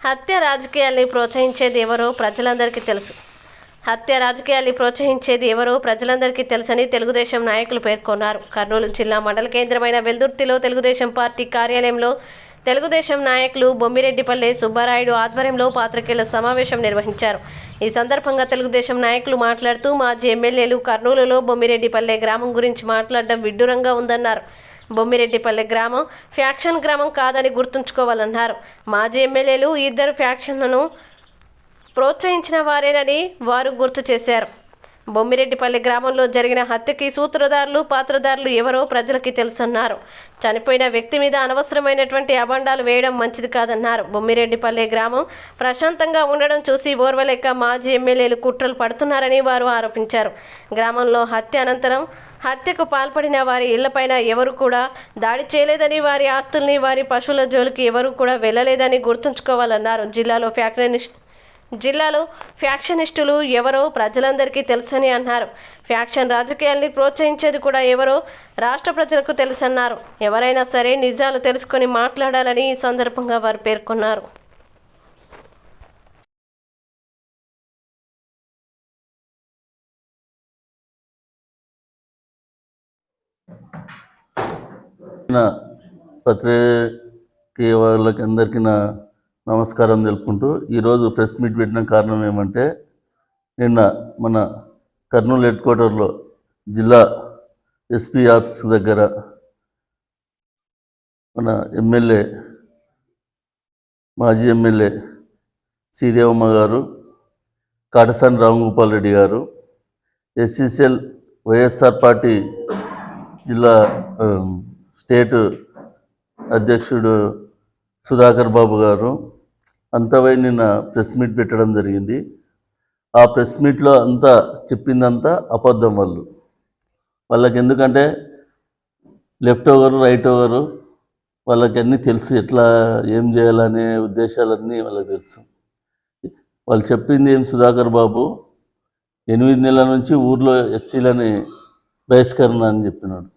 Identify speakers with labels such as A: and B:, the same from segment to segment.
A: హత్య రాజకీయాల్ని ప్రోత్సహించేది ఎవరో ప్రజలందరికీ తెలుసు. హత్య రాజకీయాల్ని ప్రోత్సహించేది ఎవరో ప్రజలందరికీ తెలుసని తెలుగుదేశం నాయకులు పేర్కొన్నారు. కర్నూలు జిల్లా మండల కేంద్రమైన వెల్దుర్తిలో తెలుగుదేశం పార్టీ కార్యాలయంలో తెలుగుదేశం నాయకులు బొమ్మిరెడ్డిపల్లె సుబ్బారాయుడు ఆధ్వర్యంలో పాత్రికేయుల సమావేశం నిర్వహించారు. ఈ సందర్భంగా తెలుగుదేశం నాయకులు మాట్లాడుతూ మాజీ ఎమ్మెల్యేలు కర్నూలులో బొమ్మిరెడ్డిపల్లె గ్రామం గురించి మాట్లాడడం విడ్డూరంగా ఉందన్నారు. బొమ్మిరెడ్డిపల్లె గ్రామం ఫ్యాక్షన్ గ్రామం కాదని గుర్తుంచుకోవాలన్నారు. మాజీ ఎమ్మెల్యేలు ఇద్దరు ఫ్యాక్షన్లను ప్రోత్సహించిన వారేనని వారు గుర్తు చేశారు. బొమ్మిరెడ్డిపల్లె గ్రామంలో జరిగిన హత్యకి సూత్రధారులు పాత్రధారులు ఎవరో ప్రజలకి తెలుసన్నారు. చనిపోయిన వ్యక్తి మీద అనవసరమైనటువంటి అబండాలు వేయడం మంచిది కాదన్నారు. బొమ్మిరెడ్డిపల్లె గ్రామం ప్రశాంతంగా ఉండడం చూసి ఓర్వలేక మాజీ ఎమ్మెల్యేలు కుట్రలు పడుతున్నారని వారు ఆరోపించారు. గ్రామంలో హత్య అనంతరం హత్యకు పాల్పడిన వారి ఇళ్లపైన ఎవరు కూడా దాడి చేయలేదని, వారి ఆస్తుల్ని వారి పశువుల జోలికి ఎవరు కూడా వెళ్ళలేదని గుర్తుంచుకోవాలన్నారు. జిల్లాలో ఫ్యాక్షనిస్టులు ఎవరో ప్రజలందరికీ తెలుసని అన్నారు. ఫ్యాక్షన్ రాజకీయాల్ని ప్రోత్సహించేది కూడా ఎవరో రాష్ట్ర ప్రజలకు తెలుసన్నారు. ఎవరైనా సరే నిజాలు తెలుసుకొని మాట్లాడాలని ఈ సందర్భంగా వారు పేర్కొన్నారు.
B: పత్రిక వాళ్ళకి అందరికీ నా నమస్కారం తెలుపుకుంటూ ఈరోజు ప్రెస్ మీట్ పెట్టిన కారణం ఏమంటే, నిన్న మన కర్నూలు హెడ్ క్వార్టర్లో జిల్లా ఎస్పీ ఆఫీస్ దగ్గర మన ఎమ్మెల్యే మాజీ ఎమ్మెల్యే శ్రీదేవమ్మ గారు, కాటసాని రామగోపాల్ రెడ్డి గారు, ఎస్సీసీఎల్ వైఎస్ఆర్ పార్టీ జిల్లా స్టేట్ అధ్యక్షుడు సుధాకర్ బాబు గారు అంతవై నిన్న ప్రెస్ మీట్ పెట్టడం జరిగింది. ఆ ప్రెస్ మీట్లో అంతా చెప్పిందంతా అబద్ధం. వాళ్ళకి ఎందుకంటే లెఫ్ట్ ఓవరు రైట్ ఓవరు వాళ్ళకి అన్నీ తెలుసు, ఎట్లా ఏం చేయాలనే ఉద్దేశాలన్నీ వాళ్ళకి తెలుసు. వాళ్ళు చెప్పింది ఏం, సుధాకర్ బాబు 8 నెలల నుంచి ఊర్లో ఎస్సీలని బహిష్కరణ అని చెప్పినాడు.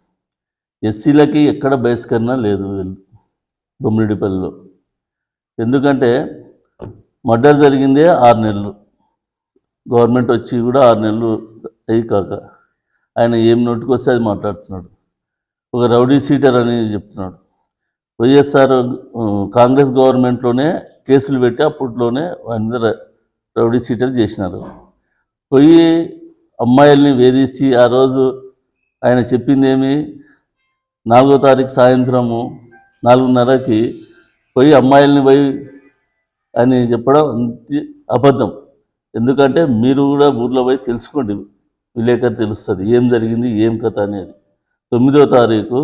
B: ఎస్సీలకి ఎక్కడ బహిష్కరణ లేదు బొమ్మిరెడ్డిపల్లిలో. ఎందుకంటే మర్డర్ జరిగిందే 6 నెలలు, గవర్నమెంట్ వచ్చి కూడా 6 నెలలు అయ్యి కాక ఆయన ఏం నోటికొస్తే అది మాట్లాడుతున్నాడు. ఒక రౌడీ సీటర్ అని చెప్తున్నాడు. వైఎస్ఆర్ కాంగ్రెస్ గవర్నమెంట్లోనే కేసులు పెట్టి అప్పట్లోనే అందరూ రౌడీ సీటర్ చేసినారు. పోయి అమ్మాయిల్ని వేధించి ఆ రోజు ఆయన చెప్పింది ఏమి, 4వ తారీఖు సాయంత్రము 4:30కి పోయి అమ్మాయిల్ని పోయి అని చెప్పడం అబద్ధం. ఎందుకంటే మీరు కూడా ఊర్లో పోయి తెలుసుకోండి, విలేకరు తెలుస్తుంది ఏం జరిగింది ఏం కథ అనేది. 9వ తారీఖు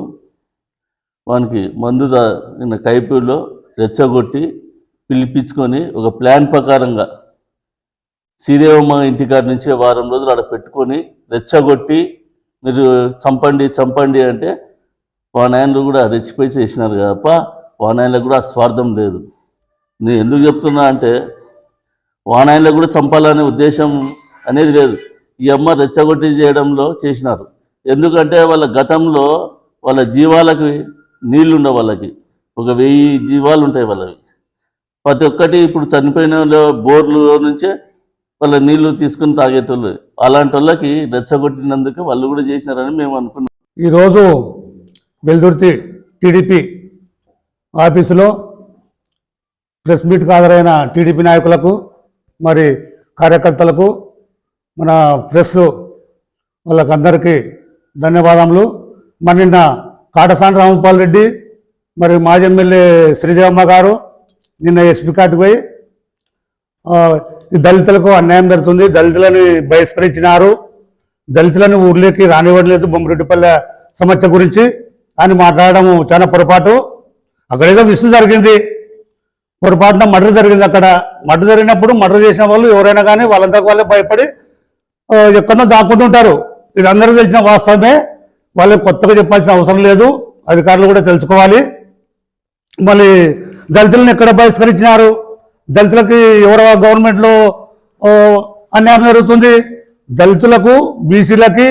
B: వానికి మందు నిన్న కైపూర్లో రెచ్చగొట్టి పిలిపించుకొని ఒక ప్లాన్ ప్రకారంగా శ్రీదేవమ్మ ఇంటికాడ నుంచి వారం రోజులు ఆడ పెట్టుకొని రెచ్చగొట్టి మీరు చంపండి అంటే వానాయనలు కూడా రెచ్చిపోయి చేసినారు కదప్ప. వానాయనలకు కూడా స్వార్థం లేదు. నేను ఎందుకు చెప్తున్నా అంటే, వానాయనలకు కూడా చంపాలనే ఉద్దేశం అనేది లేదు. ఈ అమ్మ రెచ్చగొట్టి చేయడంలో చేసినారు. ఎందుకంటే వాళ్ళ గతంలో వాళ్ళ జీవాలకి నీళ్లు ఉండవు. వాళ్ళకి ఒక 1000 జీవాలు ఉంటాయి వాళ్ళవి. ప్రతి ఒక్కటి ఇప్పుడు చనిపోయిన బోర్లు నుంచే వాళ్ళ నీళ్లు తీసుకుని తాగేటోళ్ళు. అలాంటి వాళ్ళకి రెచ్చగొట్టినందుకు వాళ్ళు కూడా చేసినారని మేము అనుకున్నాం.
C: ఈరోజు వెల్దుర్తి టీడీపీ ఆఫీసులో ప్రెస్ మీట్కి హాజరైన టీడీపీ నాయకులకు మరి కార్యకర్తలకు మన ప్రెస్ వాళ్ళకందరికీ ధన్యవాదములు. మరి నిన్న కాటసాని రామగోపాల్ రెడ్డి మరి మాజీ ఎమ్మెల్యే శ్రీదేవమ్మ గారు నిన్న ఎస్పీ కార్డుకు పోయి దళితులకు అన్యాయం జరుగుతుంది, దళితులని బహిష్కరించినారు, దళితులను ఊర్లోకి రానివ్వట్లేదు బొమ్మిరెడ్డిపల్లె సమస్య గురించి అని మాట్లాడడం చాలా పొరపాటు. అక్కడేదో విషయం జరిగింది, పొరపాటున మర్డర్ జరిగింది. అక్కడ మర్డర్ జరిగినప్పుడు మర్డర్ చేసిన వాళ్ళు ఎవరైనా కానీ వాళ్ళంతకు వాళ్ళే భయపడి ఎక్కడో దాక్కుంటుంటారు. ఇది అందరూ తెలిసిన వాస్తవమే, వాళ్ళకి కొత్తగా చెప్పాల్సిన అవసరం లేదు, అధికారులు కూడా తెలుసుకోవాలి. మళ్ళీ దళితులను ఎక్కడ బహిష్కరించినారు, దళితులకి ఎవరో గవర్నమెంట్లో అన్యాయం జరుగుతుంది, దళితులకు బీసీలకి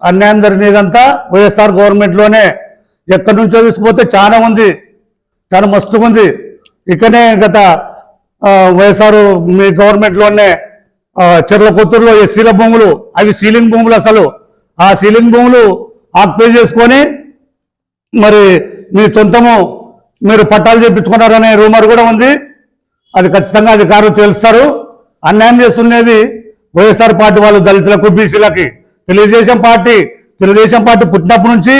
C: అన్యాయం జరిగినదంతా వైఎస్ఆర్ గవర్నమెంట్లోనే. ఎక్కడి నుంచో తీసుకుపోతే చాలా ఉంది, చాలా మస్తుగా ఉంది. ఇకనే గత వైఎస్ఆర్ మీ గవర్నమెంట్లోనే చెర్ల కొత్తూరులో ఎస్సీల భూములు, అవి సీలింగ్ భూములు, అసలు ఆ సీలింగ్ భూములు ఆక్యుపై చేసుకొని మరి మీ సొంతము మీరు పట్టాలు చేయించుకున్నారనే రూమర్ కూడా ఉంది. అది ఖచ్చితంగా అధికారులు తెలుస్తారు. అన్యాయం చేస్తున్నది వైఎస్ఆర్ పార్టీ వాళ్ళు దళితులకు, బీసీలకి. తెలుగుదేశం పార్టీ పుట్టినప్పటి నుంచి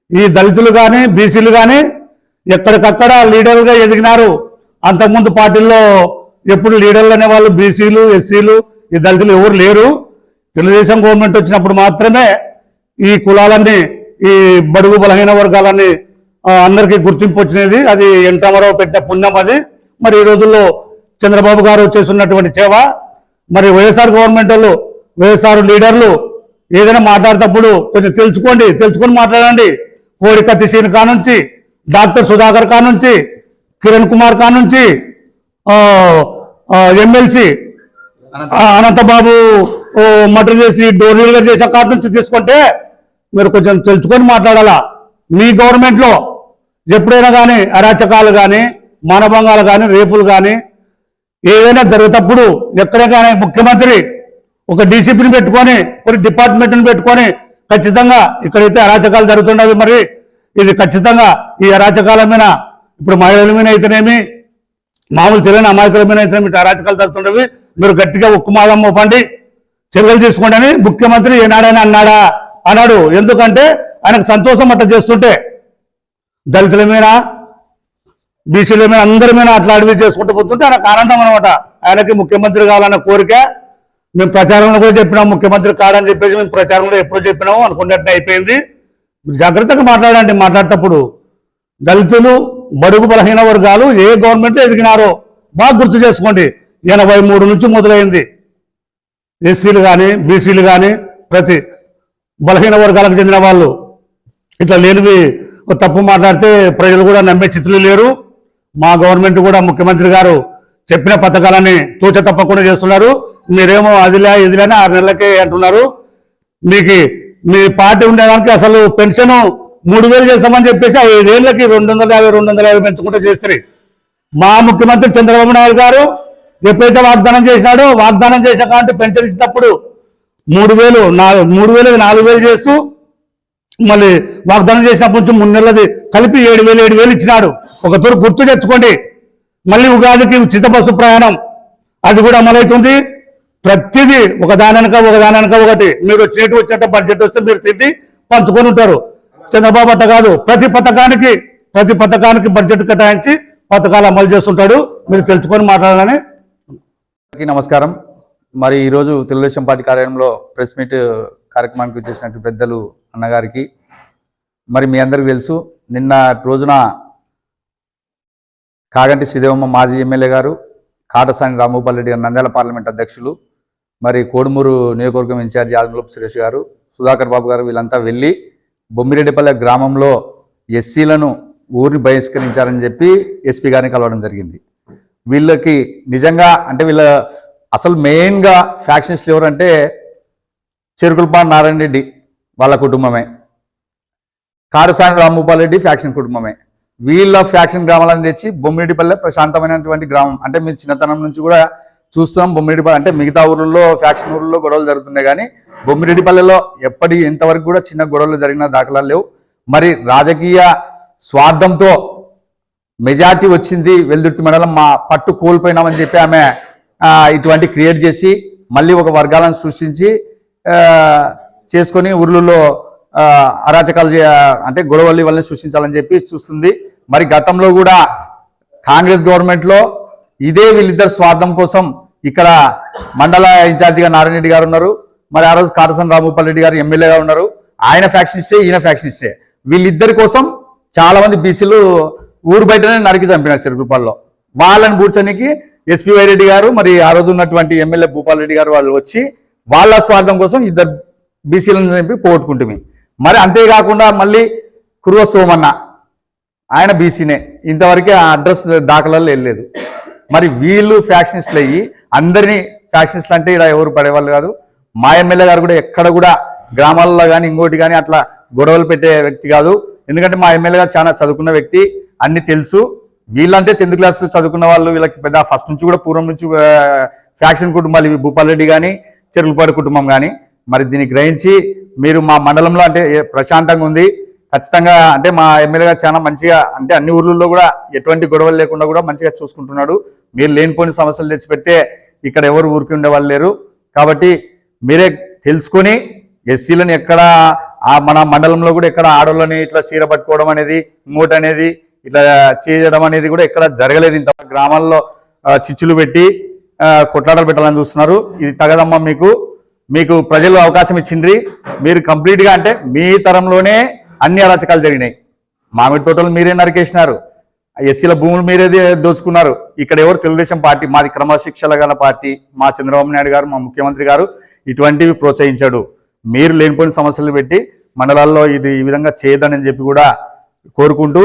C: ఈ దళితులు కానీ బీసీలు కానీ ఎక్కడికక్కడ లీడర్లుగా ఎదిగినారు. అంతకుముందు పార్టీల్లో ఎప్పుడు లీడర్లు అనేవాళ్ళు బీసీలు, ఎస్సీలు, ఈ దళితులు ఎవరు లేరు. తెలుగుదేశం గవర్నమెంట్ వచ్చినప్పుడు మాత్రమే ఈ కులాలన్నీ, ఈ బడుగు బలహీన వర్గాలన్నీ అందరికీ గుర్తింపు వచ్చినది. అది ఎన్ రామారావు పెట్టిన పుణ్యం అది. మరి ఈ రోజుల్లో చంద్రబాబు గారు చేస్తున్నటువంటి సేవ, మరి వైఎస్ఆర్ గవర్నమెంట్ వాళ్ళు, వైఎస్ఆర్ లీడర్లు ఏదైనా మాట్లాడేటప్పుడు కొంచెం తెలుసుకొని మాట్లాడండి. కోడికత్తి సీన్ కానుంచి, డాక్టర్ సుధాకర్ కానుంచి, కిరణ్ కుమార్ కానుంచి, ఎమ్మెల్సీ అనంతబాబు మటర్ చేసి డోర్ డెలివరీ చేసే కాడ నుంచి తీసుకుంటే మీరు కొంచెం తెలుసుకొని మాట్లాడాలా. మీ గవర్నమెంట్లో ఎప్పుడైనా కానీ అరాచకాలు కానీ, మానభంగాలు కానీ, రేపులు కానీ ఏదైనా జరిగేటప్పుడు ఎక్కడైనా కానీ ముఖ్యమంత్రి ఒక డీసీపీని పెట్టుకొని, కొన్ని డిపార్ట్మెంట్ని పెట్టుకొని ఖచ్చితంగా ఇక్కడైతే అరాచకాలు జరుగుతున్నవి, మరి ఇది ఖచ్చితంగా ఈ అరాచకాల మీద ఇప్పుడు మహిళల మీద అయితేనేమి, మామూలు తెలియని అమాయకుల మీద అయితేనేమి అరాచకాలు జరుగుతున్నవి, మీరు గట్టిగా ఉక్కుమాదం మోపండి, చర్యలు తీసుకోండి అని ముఖ్యమంత్రి ఏనాడైనా అన్నాడు. ఎందుకంటే ఆయనకు సంతోషం అట్లా చేస్తుంటే దళితుల మీద, బీసీల మీద, అందరి మీద అట్లా అడవి చేసుకుంటూ పోతుంటే ఆయనకు ఆనందం అనమాట. ఆయనకి ముఖ్యమంత్రి కావాలన్న కోరిక. మేము ప్రచారంలో కూడా చెప్పినాం ముఖ్యమంత్రి కాడని చెప్పేసి, మేము ప్రచారంలో ఎప్పుడో చెప్పినాము అనుకున్నట్టు అయిపోయింది. జాగ్రత్తగా మాట్లాడండి. మాట్లాడేటప్పుడు దళితులు, బడుగు బలహీన వర్గాలు ఏ గవర్నమెంట్ ఎదిగినారో బాగా గుర్తు చేసుకోండి. 83 నుంచి మొదలైంది. ఎస్సీలు కానీ బీసీలు కానీ ప్రతి బలహీన వర్గాలకు చెందిన వాళ్ళు ఇట్లా లేనివి తప్పు మాట్లాడితే ప్రజలు కూడా నమ్మే చిత్తులు లేరు. మా గవర్నమెంట్ కూడా ముఖ్యమంత్రి గారు చెప్పిన పథకాలని తూచ తప్పకుండా చేస్తున్నారు. మీరేమో అదిలే ఇదిలే 6 నెలలకే అంటున్నారు. మీ పార్టీ ఉండేదానికి అసలు పెన్షన్ 3000 చేస్తామని చెప్పేసి 5 ఏళ్ళకి 250 పెంచుకుంటూ చేస్తారు. మా ముఖ్యమంత్రి చంద్రబాబు నాయుడు గారు ఎప్పుడైతే వాగ్దానం చేశాడో, వాగ్దానం చేసా కాబట్టి పెన్షన్ ఇచ్చినప్పుడు 3000 4000 చేస్తూ మళ్ళీ వాగ్దానం చేసినప్పటి నుంచి 3 నెలలది కలిపి 7,000 ఇచ్చినాడు. ఒక తూరు గుర్తు తెచ్చుకోండి. మళ్ళీ ఉగాదికి ఉచిత బస్సు ప్రయాణం అది కూడా అమలవుతుంది. ప్రతిదీ ఒకదానక ఒకటి మీరు వచ్చినట్టు బడ్జెట్ వస్తే మీరు తిండి పంచుకొని ఉంటారు. చంద్రబాబు అట్ట కాదు, ప్రతి పథకానికి బడ్జెట్ కేటాయించి పథకాలు అమలు చేస్తుంటాడు. మీరు తెలుసుకొని మాట్లాడాలని.
D: నమస్కారం. మరి ఈరోజు తెలుగుదేశం పార్టీ కార్యాలయంలో ప్రెస్ మీట్ కార్యక్రమానికి వచ్చేసినట్టు పెద్దలు అన్నగారికి, మరి మీ అందరికీ తెలుసు, నిన్న రోజున కాగంటి శ్రీదేవమ్మ మాజీ ఎమ్మెల్యే గారు, కాటసాని రామగోపాల్ రెడ్డి గారు నంద్యాల పార్లమెంట్ అధ్యక్షులు, మరి కోడుమూరు నియోజకవర్గం ఇన్ఛార్జి ఆదిమూలపు సురేష్ గారు, సుధాకర్ బాబు గారు వీళ్ళంతా వెళ్ళి బొమ్మిరెడ్డిపల్లె గ్రామంలో ఎస్సీలను ఊరిని బహిష్కరించారని చెప్పి ఎస్పీ గారిని కలవడం జరిగింది. వీళ్ళకి నిజంగా అంటే వీళ్ళ అసలు మెయిన్గా ఫ్యాక్షనిస్టులు ఎవరంటే చెరుకులపాటి నారాయణ రెడ్డి వాళ్ళ కుటుంబమే, కాటసాని రామగోపాల్ రెడ్డి ఫ్యాక్షన్ కుటుంబమే. వీళ్ళ ఫ్యాక్షన్ గ్రామాలను తెచ్చి బొమ్మిరెడ్డిపల్లె ప్రశాంతమైనటువంటి గ్రామం. అంటే మీరు చిన్నతనం నుంచి కూడా చూస్తాం బొమ్మిరెడ్డిపల్లె అంటే మిగతా ఊర్లలో ఫ్యాక్షన్ ఊర్లలో గొడవలు జరుగుతున్నాయి, కానీ బొమ్మిరెడ్డిపల్లెలో ఇంతవరకు కూడా చిన్న గొడవలు జరిగిన దాఖలాలు లేవు. మరి రాజకీయ స్వార్థంతో మెజార్టీ వచ్చింది వెల్దుర్తి మండలం, మా పట్టు కోల్పోయినామని చెప్పి ఆమె ఇటువంటి క్రియేట్ చేసి మళ్ళీ ఒక వర్గాలను సృష్టించి చేసుకొని ఊర్లలో అరాచకాలు అంటే గొడవలు వాళ్ళని సృష్టించాలని చెప్పి చూస్తుంది. మరి గతంలో కూడా కాంగ్రెస్ గవర్నమెంట్లో ఇదే వీళ్ళిద్దరు స్వార్థం కోసం ఇక్కడ మండల ఇన్ఛార్జిగా నారాయణ రెడ్డి గారు ఉన్నారు, మరి ఆ రోజు కాటసాని రామగోపాల్ రెడ్డి గారు ఎమ్మెల్యేగా ఉన్నారు. ఆయన ఫ్యాక్షనిస్టే, ఈయన ఫ్యాక్షనిస్టే. వీళ్ళిద్దరి కోసం చాలా మంది బీసీలు ఊరు బయటనే నరికి చంపినారు చెరుకులపాడులో. వాళ్ళని కూర్చొనికి ఎస్పీ వైరెడ్డి గారు, మరి ఆ రోజు ఉన్నటువంటి ఎమ్మెల్యే భూపాల్ రెడ్డి గారు వాళ్ళు వచ్చి వాళ్ళ స్వార్థం కోసం ఇద్దరు బీసీలను చంపి పోగొట్టుకుంటుంది. మరి అంతేకాకుండా మళ్ళీ కురువ సోమన్న ఆయన బీసీనే, ఇంతవరకే ఆ అడ్రస్ దాఖలాలు వెళ్ళలేదు. మరి వీళ్ళు ఫ్యాక్షనిస్టులు అయ్యి అందరినీ ఫ్యాక్షనిస్టులు అంటే ఇక్కడ ఎవరు పడేవాళ్ళు కాదు. మా ఎమ్మెల్యే గారు కూడా ఎక్కడ కూడా గ్రామాల్లో కానీ ఇంకోటి కానీ అట్లా గొడవలు పెట్టే వ్యక్తి కాదు. ఎందుకంటే మా ఎమ్మెల్యే గారు చాలా చదువుకున్న వ్యక్తి, అన్ని తెలుసు. వీళ్ళంటే 10th క్లాస్ చదువుకున్న వాళ్ళు, వీళ్ళకి పెద్ద ఫస్ట్ నుంచి కూడా పూర్వం నుంచి ఫ్యాక్షన్ కుటుంబాలు ఇవి భూపాల్ రెడ్డి కానీ చెరుకులపాడు కుటుంబం కానీ. మరి దీన్ని గ్రహించి మీరు మా మండలంలో అంటే ప్రశాంతంగా ఉంది, ఖచ్చితంగా అంటే మా ఎమ్మెల్యే గారు చాలా మంచిగా అంటే అన్ని ఊర్లలో కూడా ఎటువంటి గొడవలు లేకుండా కూడా మంచిగా చూసుకుంటున్నాడు. మీరు లేనిపోని సమస్యలు తెచ్చిపెడితే ఇక్కడ ఎవరు ఊరికి ఉండేవాళ్ళు లేరు. కాబట్టి మీరే తెలుసుకొని ఎస్సీలను ఎక్కడ మన మండలంలో కూడా ఎక్కడ ఆడోళ్ళని ఇట్లా చీర పట్టుకోవడం అనేది, ఇంకోటి అనేది ఇట్లా చేయడం అనేది కూడా ఎక్కడ జరగలేదు. ఇంత గ్రామాల్లో చిచ్చులు పెట్టి కొట్లాటలు పెట్టాలని చూస్తున్నారు. ఇది తగదమ్మా. మీకు ప్రజలు అవకాశం ఇచ్చిండ్రి. మీరు కంప్లీట్గా అంటే మీ తరంలోనే అన్ని అరాచకాలు జరిగినాయి. మామిడి తోటలు మీరే నరికేసినారు, ఎస్సీల భూములు మీరే దోచుకున్నారు. ఇక్కడ ఎవరు తెలుగుదేశం పార్టీ, మాది క్రమశిక్షణ గల పార్టీ, మా చంద్రబాబు నాయుడు గారు మా ముఖ్యమంత్రి గారు ఇటువంటివి ప్రోత్సహించాడు. మీరు లేనిపోయిన సమస్యలు పెట్టి మండలాల్లో ఇది ఈ విధంగా చేయదని చెప్పి కూడా కోరుకుంటూ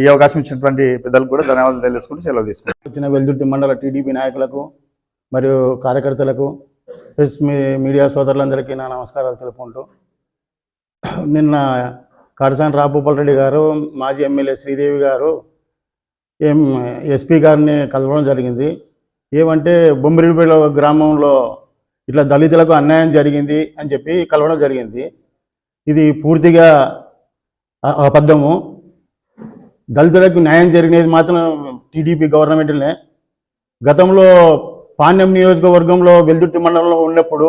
D: ఈ అవకాశం ఇచ్చినటువంటి పెద్దలకు కూడా ధన్యవాదాలు తెలుసుకుంటూ సెలవు తీసుకుంటాం.
C: వచ్చిన వెల్దుర్తి మండల టీడీపీ నాయకులకు మరియు కార్యకర్తలకు, ప్రెస్ మీడియా సోదరులందరికీ నా నమస్కారాలు తెలుపుకుంటూ, నిన్న కాటసాని రాంభూపాల్ రెడ్డి గారు, మాజీ ఎమ్మెల్యే శ్రీదేవి గారు ఎస్పీ గారిని కలవడం జరిగింది. ఏమంటే బొమ్మిడిపల్లి గ్రామంలో ఇట్లా దళితులకు అన్యాయం జరిగింది అని చెప్పి కలవడం జరిగింది. ఇది పూర్తిగా అబద్ధము. దళితులకు న్యాయం జరిగినది మాత్రం టీడీపీ గవర్నమెంట్లే. గతంలో పాణ్యం నియోజకవర్గంలో వెల్దుర్తి మండలంలో ఉన్నప్పుడు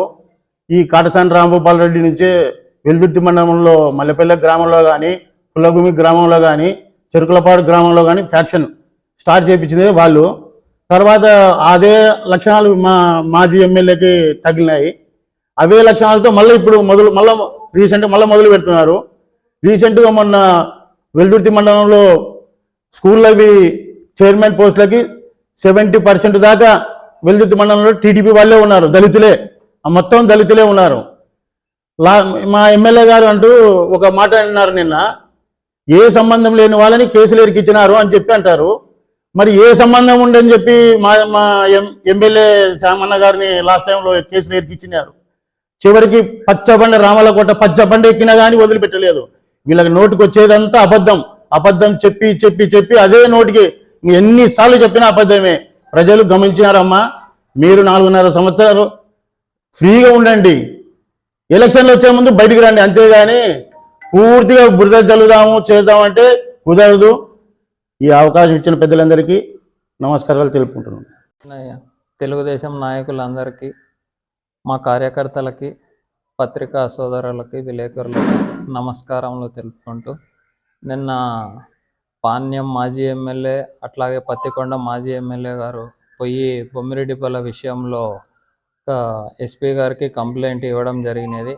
C: ఈ కాటసాని రాంభూపాల్ రెడ్డి నుంచే వెల్దుర్తి మండలంలో మల్లెపల్లె గ్రామంలో కానీ, పుల్లభూమి గ్రామంలో కానీ, చెరుకులపాడు గ్రామంలో కానీ ఫ్యాక్షన్ స్టార్ట్ చేయించింది వాళ్ళు. తర్వాత అదే లక్షణాలు మాజీ ఎమ్మెల్యేకి తగిలినాయి. అవే లక్షణాలతో మళ్ళీ ఇప్పుడు రీసెంట్గా మొదలు పెడుతున్నారు. రీసెంట్గా మొన్న వెల్దుర్తి మండలంలో స్కూళ్ళవి చైర్మన్ పోస్టులకి 70% దాకా వెల్దుర్తి మండలంలో టీడీపీ వాళ్ళే ఉన్నారు, దళితులే, మొత్తం దళితులే ఉన్నారు. మా ఎమ్మెల్యే గారు అంటూ ఒక మాట అన్నారు నిన్న, ఏ సంబంధం లేని వాళ్ళని కేసులు ఎరికిచ్చినారు అని చెప్పి అంటారు. మరి ఏ సంబంధం ఉండని చెప్పి మా ఎమ్మెల్యే శామన్న గారిని లాస్ట్ టైంలో కేసులు ఎరికిచ్చినారు. చివరికి పచ్చబండ రామలకోట పచ్చబండ ఎక్కినా కానీ వదిలిపెట్టలేదు. వీళ్ళకి నోటికి వచ్చేదంతా అబద్ధం చెప్పి చెప్పి చెప్పి అదే నోటికి ఎన్నిసార్లు చెప్పినా అబద్ధమే. ప్రజలు గమనించినారమ్మా. మీరు 4.5 సంవత్సరాలు ఫ్రీగా ఉండండి, ఎలక్షన్లు వచ్చే ముందు బయటికి రండి, అంతేగాని పూర్తిగా బురద చల్లుదాము చేద్దామంటే కుదరదు. ఈ అవకాశం ఇచ్చిన పెద్దలందరికీ నమస్కారాలు తెలుపుకుంటున్నాను.
E: తెలుగుదేశం నాయకులందరికీ, మా కార్యకర్తలకి, పత్రికా సోదరులకి, విలేకరులకి నమస్కారములు తెలుపుకుంటూ, నిన్న పాణ్యం మాజీ ఎమ్మెల్యే అట్లాగే పత్తికొండ మాజీ ఎమ్మెల్యే గారు పోయి బొమ్మిరెడ్డిపల్లి విషయంలో ఎస్పీ గారికి కంప్లైంట్ ఇవ్వడం జరిగినది.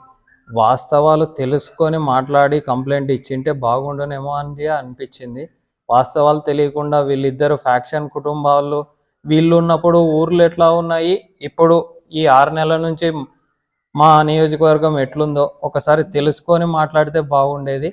E: వాస్తవాలు తెలుసుకొని మాట్లాడి కంప్లైంట్ ఇచ్చింటే బాగుండునేమో అని అనిపించింది. వాస్తవాలు తెలియకుండా వీళ్ళిద్దరు ఫ్యాక్షన్ కుటుంబాలు వీళ్ళు ఉన్నప్పుడు ఊర్లు ఎట్లా ఉన్నాయి, ఇప్పుడు ఈ 6 నెలల నుంచి మా నియోజకవర్గం ఎట్లుందో ఒకసారి తెలుసుకొని మాట్లాడితే బాగుండేది.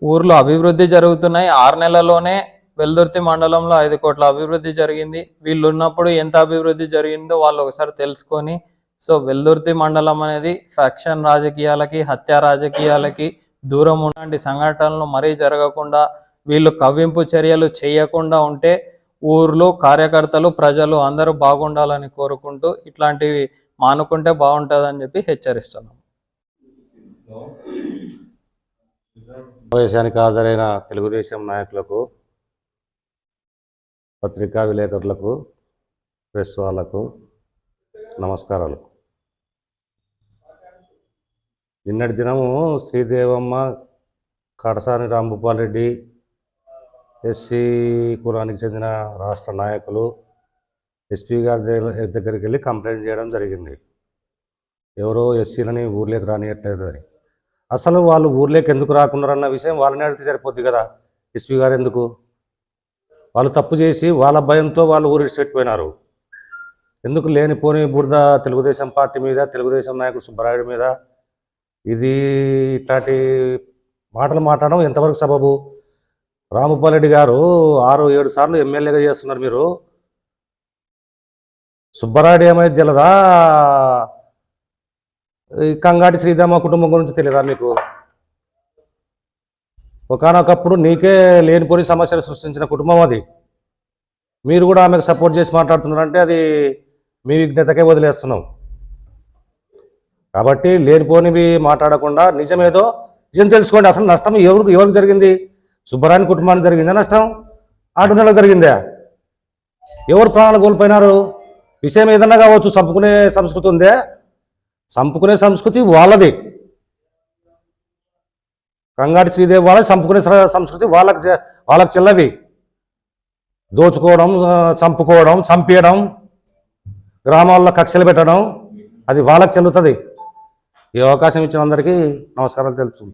E: ఊర్లో అభివృద్ధి జరుగుతున్నాయి. 6 నెలల్లోనే వెల్దుర్తి మండలంలో 5 కోట్ల అభివృద్ధి జరిగింది. వీళ్ళు ఉన్నప్పుడు ఎంత అభివృద్ధి జరిగిందో వాళ్ళు ఒకసారి తెలుసుకొని, సో వెల్దుర్తి మండలం అనేది ఫ్యాక్షన్ రాజకీయాలకి, హత్య రాజకీయాలకి దూరం ఉండే సంఘటనలు మరీ జరగకుండా, వీళ్ళు కవ్వింపు చర్యలు చేయకుండా ఉంటే ఊర్లు, కార్యకర్తలు, ప్రజలు అందరూ బాగుండాలని కోరుకుంటూ ఇట్లాంటివి మానుకుంటే బాగుంటుందని చెప్పి హెచ్చరిస్తున్నాం.
F: సమావేశానికి హాజరైన తెలుగుదేశం నాయకులకు, పత్రికా విలేకరులకు, ప్రెస్ వాళ్లకు నమస్కారాలు. నిన్నటి దినము శ్రీదేవమ్మ, కాటసాని రాంభూపాల్ రెడ్డి, ఎస్సీ కులానికి చెందిన రాష్ట్ర నాయకులు ఎస్పీ గారి దగ్గరికి వెళ్ళి కంప్లైంట్ చేయడం జరిగింది. ఎవరో ఎస్సీలని ఊర్లోకి రానియట్లేదు అని. అసలు వాళ్ళు ఊర్లోకి ఎందుకు రాకున్నారన్న విషయం వాళ్ళని అడిగితే సరిపోద్ది కదా. ఎస్పీ గారు ఎందుకు, వాళ్ళు తప్పు చేసి వాళ్ళ భయంతో వాళ్ళు ఊరి పెట్టిపోయినారు. ఎందుకు లేనిపోని బురద తెలుగుదేశం పార్టీ మీద, తెలుగుదేశం నాయకుడు సుబ్బరాయుడు మీద ఇది ఇట్లాంటి మాటలు మాట్లాడడం ఎంతవరకు సబబు? రాంభూపాల్ రెడ్డి గారు 6-7 సార్లు ఎమ్మెల్యేగా చేస్తున్నారు. మీరు సుబ్బరాయుడు ఏమైతే తెలియదా? కంగాటి శ్రీదేమ కుటుంబం గురించి తెలియదా మీకు? ఒకానొకప్పుడు నీకే లేనిపోని సమస్యలు సృష్టించిన కుటుంబం అది. మీరు కూడా ఆమెకు సపోర్ట్ చేసి మాట్లాడుతున్నారంటే అది మీ విజ్ఞతకే వదిలేస్తున్నాం. కాబట్టి లేనిపోనివి మాట్లాడకుండా నిజమేదో నిజం తెలుసుకోండి. అసలు నష్టం ఎవరికి జరిగింది? సుబ్బరాణి కుటుంబానికి జరిగిందా నష్టం? ఆటోనలో జరిగిందా? ఎవరు ప్రాణాలు కోల్పోయినారు? విషయం ఏదన్నా కావచ్చు, చంపుకునే సంస్కృతి ఉందే. చంపుకునే సంస్కృతి వాళ్ళది. కంగాటి శ్రీదేవి వాళ్ళది చంపుకునే సంస్కృతి వాళ్ళకి చెల్లవి. దోచుకోవడం, చంపుకోవడం, చంపేయడం, గ్రామాల్లో కక్షలు పెట్టడం అది వాళ్ళకి చెల్లుతుంది. ఈ అవకాశం ఇచ్చిన అందరికీ నమస్కారాలు తెలుపుతుంది.